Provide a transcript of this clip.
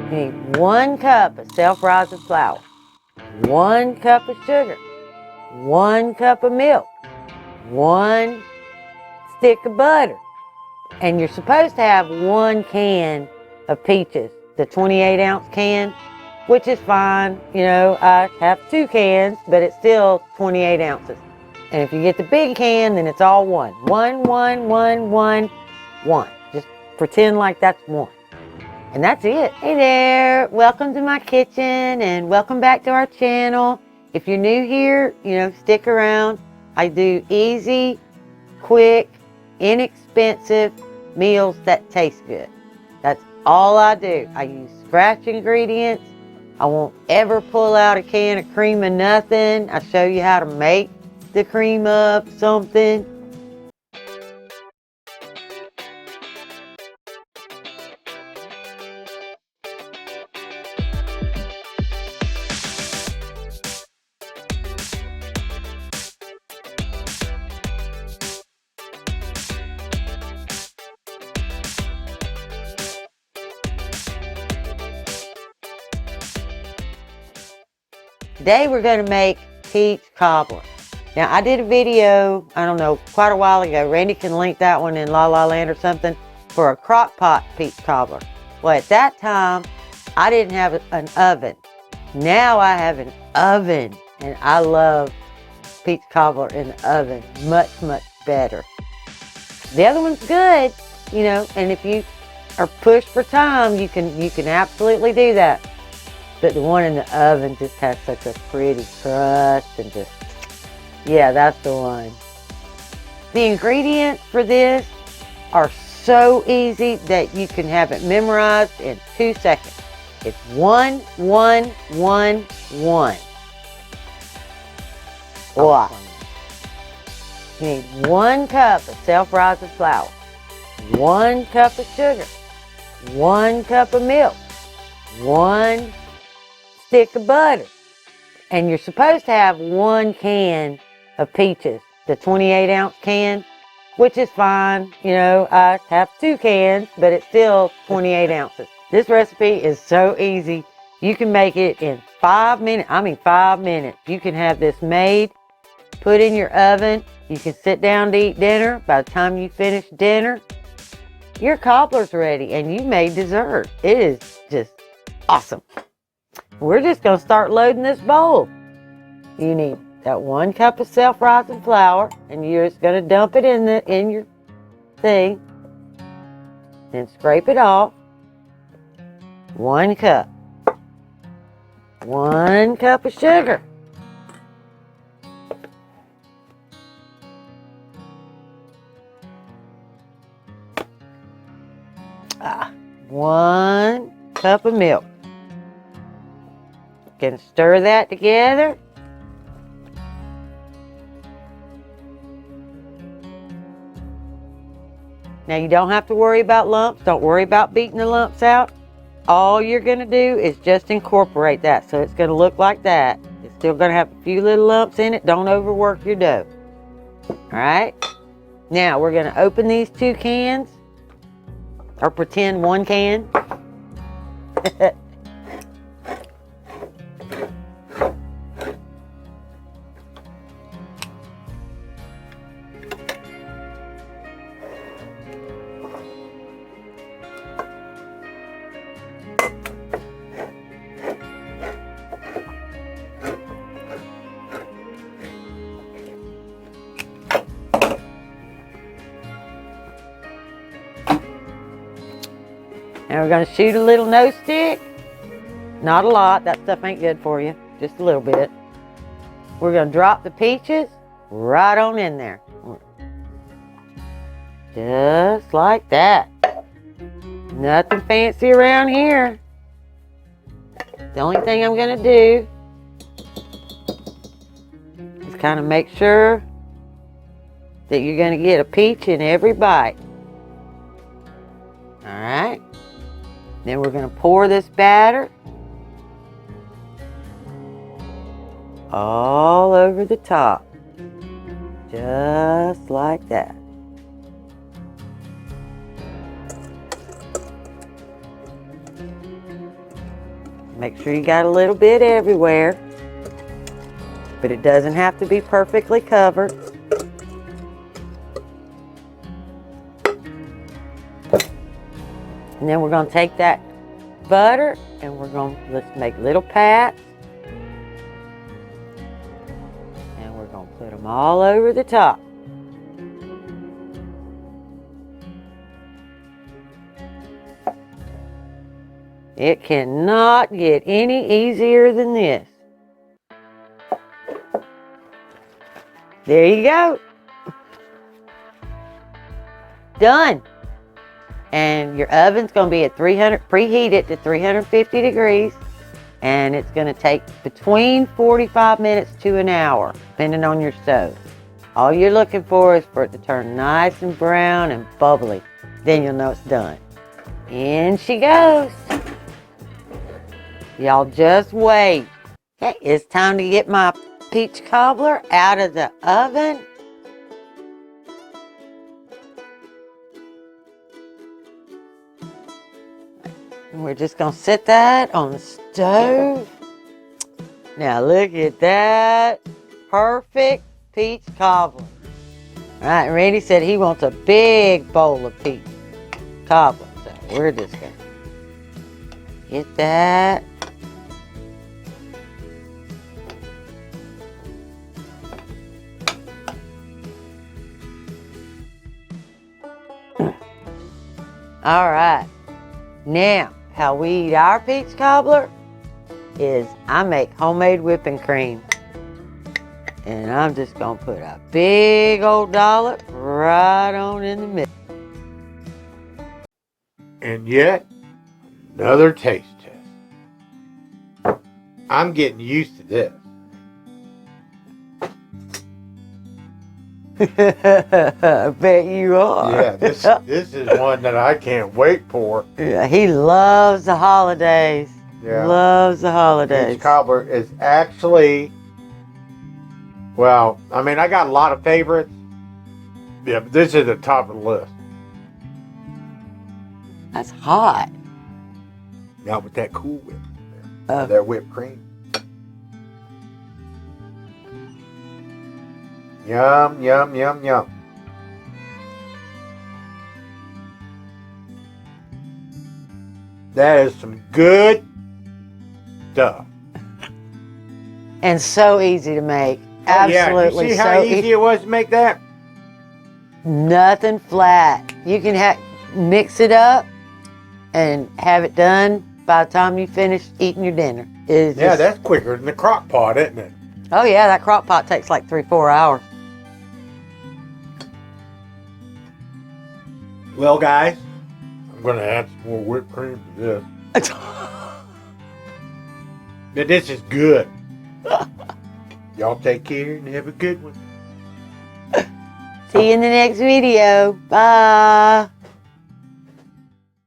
You need 1 cup of self-rising flour, 1 cup of sugar, 1 cup of milk, 1 stick of butter, and you're supposed to have 1 can of peaches, the 28-ounce can, which is fine. You know, I have 2 cans, but it's still 28 ounces. And if you get the big can, then it's all 1. 1, 1, 1, 1, 1. Just pretend like that's 1. And that's it. Hey there, welcome to my kitchen and welcome back to our channel. If you're new here, you know, stick around. I do easy, quick, inexpensive meals that taste good. That's all I do. I use scratch ingredients. I won't ever pull out a can of cream of nothing. I show you how to make the cream of something. Today we're going to make peach cobbler. Now I did a video, I don't know, quite a while ago. Randy can link that one in La La Land or something, for a crock pot peach cobbler. Well, at that time, I didn't have an oven. Now I have an oven, and I love peach cobbler in the oven much, much better. The other one's good, you know, and if you are pushed for time, you can absolutely do that. But the one in the oven just has such a pretty crust and just, yeah, that's the one. The ingredients for this are so easy that you can have it memorized in 2 seconds. It's 1, 1, 1, 1. Wow. You need 1 cup of self-rising flour, 1 cup of sugar, 1 cup of milk, 1 stick of butter, and you're supposed to have 1 can of peaches, the 28-ounce can, which is fine. You know, I have 2 cans, but it's still 28 ounces. This recipe is so easy. You can make it in 5 minutes. I mean 5 minutes. You can have this made, put in your oven. You can sit down to eat dinner. By the time you finish dinner, your cobbler's ready and you made dessert. It is just awesome. We're just going to start loading this bowl. You need that 1 cup of self-rising flour, and you're just going to dump it in your thing. Then scrape it off. 1 cup. 1 cup of sugar. Ah, 1 cup of milk. Gonna stir that together. Now you don't have to worry about lumps. Don't worry about beating the lumps out. All you're gonna do is just incorporate that. So it's gonna look like that. It's still gonna have a few little lumps in it. Don't overwork your dough. All right. Now we're gonna open these 2 cans, or pretend 1 can. Now we're going to shoot a little nose stick. Not a lot. That stuff ain't good for you. Just a little bit. We're going to drop the peaches right on in there. Just like that. Nothing fancy around here. The only thing I'm going to do is kind of make sure that you're going to get a peach in every bite. All right. Then we're going to pour this batter all over the top. Just like that. Make sure you got a little bit everywhere. But it doesn't have to be perfectly covered. And then we're going to take that butter and let's make little pats. And we're going to put them all over the top. It cannot get any easier than this. There you go. Done. And your oven's going to be at preheated to 350 degrees. And it's going to take between 45 minutes to an hour, depending on your stove. All you're looking for is for it to turn nice and brown and bubbly. Then you'll know it's done. In she goes. Y'all just wait. Okay, it's time to get my peach cobbler out of the oven. And we're just going to set that on the stove. Now look at that. Perfect peach cobbler. All right, Randy said he wants a big bowl of peach cobbler. So we're just going to get that. All right, now how we eat our peach cobbler is I make homemade whipping cream. And I'm just gonna put a big old dollop right on in the middle. And yet, another taste test. I'm getting used to this. I bet you are. Yeah, this is one that I can't wait for. Yeah, he loves the holidays. Yeah. Loves the holidays. Peach cobbler is actually, well, I mean, I got a lot of favorites. Yeah, but this is the top of the list. That's hot. Now with that Cool Whip, Oh. that whipped cream. Yum, yum, yum, yum. That is some good stuff. And so easy to make. Absolutely. Yeah, you see how easy it was to make that? Nothing flat. You can mix it up and have it done by the time you finish eating your dinner. Yeah, that's quicker than the crock pot, isn't it? Oh yeah, that crock pot takes like 3-4 hours. Well, guys, I'm going to add some more whipped cream to this. But this is good. Y'all take care and have a good one. See you in the next video. Bye.